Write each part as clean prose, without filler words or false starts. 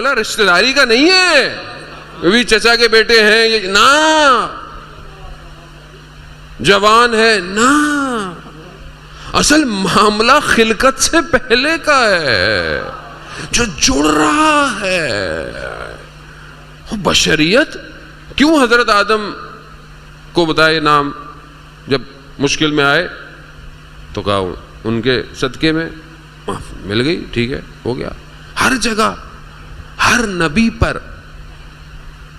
معاملہ رشتہ داری کا نہیں ہے، بھی چچا کے بیٹے ہیں یہ نا، جوان ہے نا، اصل معاملہ خلقت سے پہلے کا ہے جو جڑ رہا ہے۔ بشریت کیوں حضرت آدم کو بتائے نام، جب مشکل میں آئے تو کہا ان کے صدقے میں مل گئی، ٹھیک ہے ہو گیا۔ ہر جگہ ہر نبی پر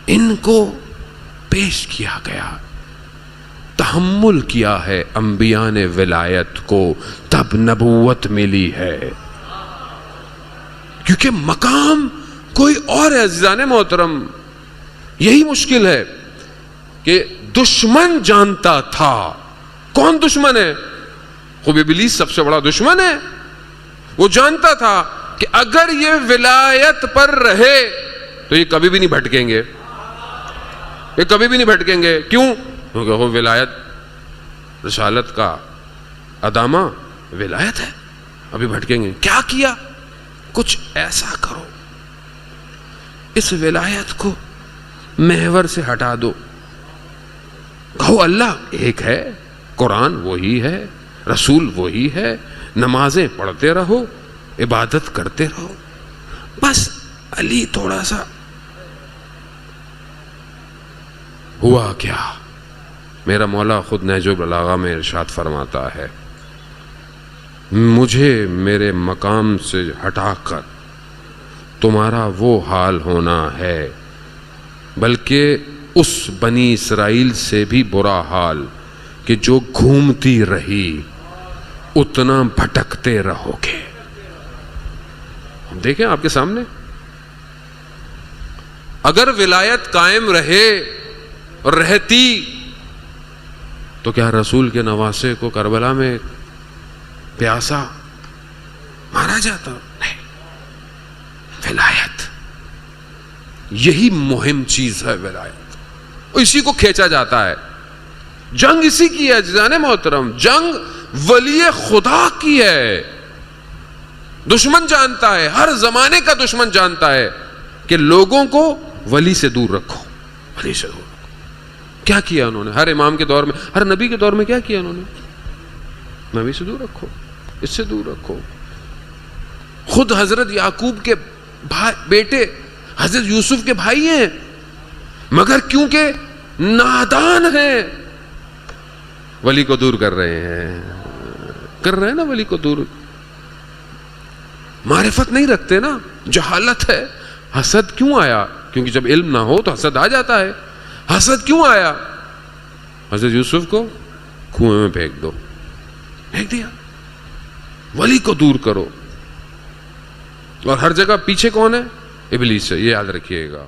ان کو پیش کیا گیا، تحمل کیا ہے انبیاء نے ولایت کو، تب نبوت ملی ہے، کیونکہ مقام کوئی اور ہے۔ عزیزان محترم، یہی مشکل ہے کہ دشمن جانتا تھا۔ کون دشمن ہے؟ خوب ابلیس سب سے بڑا دشمن ہے۔ وہ جانتا تھا کہ اگر یہ ولایت پر رہے تو یہ کبھی بھی نہیں بھٹکیں گے، یہ کبھی بھی نہیں بھٹکیں گے۔ کیوں؟ کیونکہ وہ ولایت، رسالت کا ادامہ ولایت ہے، ابھی بھٹکیں گے۔ کیا کیا؟ کچھ ایسا کرو اس ولایت کو محور سے ہٹا دو، کہو اللہ ایک ہے، قرآن وہی ہے، رسول وہی ہے، نمازیں پڑھتے رہو، عبادت کرتے رہو، بس علی تھوڑا سا۔ ہوا کیا؟ میرا مولا خود نہج البلاغہ میں ارشاد فرماتا ہے، مجھے میرے مقام سے ہٹا کر تمہارا وہ حال ہونا ہے، بلکہ اس بنی اسرائیل سے بھی برا حال کہ جو گھومتی رہی اتنا بھٹکتے رہو گے۔ دیکھیں آپ کے سامنے، اگر ولایت قائم رہے اور رہتی تو کیا رسول کے نواسے کو کربلا میں پیاسا مارا جاتا؟ نہیں، ولایت یہی مہم چیز ہے، ولایت اسی کو کھینچا جاتا ہے۔ جنگ اسی کی ہے عزیزان محترم، جنگ ولی خدا کی ہے۔ دشمن جانتا ہے، ہر زمانے کا دشمن جانتا ہے کہ لوگوں کو ولی سے دور رکھو، ولی سے دور رکھو۔ کیا کیا انہوں نے؟ ہر امام کے دور میں، ہر نبی کے دور میں کیا کیا انہوں نے؟ نبی سے دور رکھو، اس سے دور رکھو۔ خود حضرت یعقوب کے بیٹے حضرت یوسف کے بھائی ہیں، مگر کیونکہ نادان ہیں ولی کو دور کر رہے ہیں نا، ولی کو دور، معرفت نہیں رکھتے نا، جہالت ہے۔ حسد کیوں آیا؟ کیونکہ جب علم نہ ہو تو حسد آ جاتا ہے۔ حسد کیوں آیا؟ حضرت یوسف کو کنویں میں پھینک دو، پھینک دیا۔ ولی کو دور کرو، اور ہر جگہ پیچھے کون ہے؟ ابلیس ہے، یہ یاد رکھیے گا۔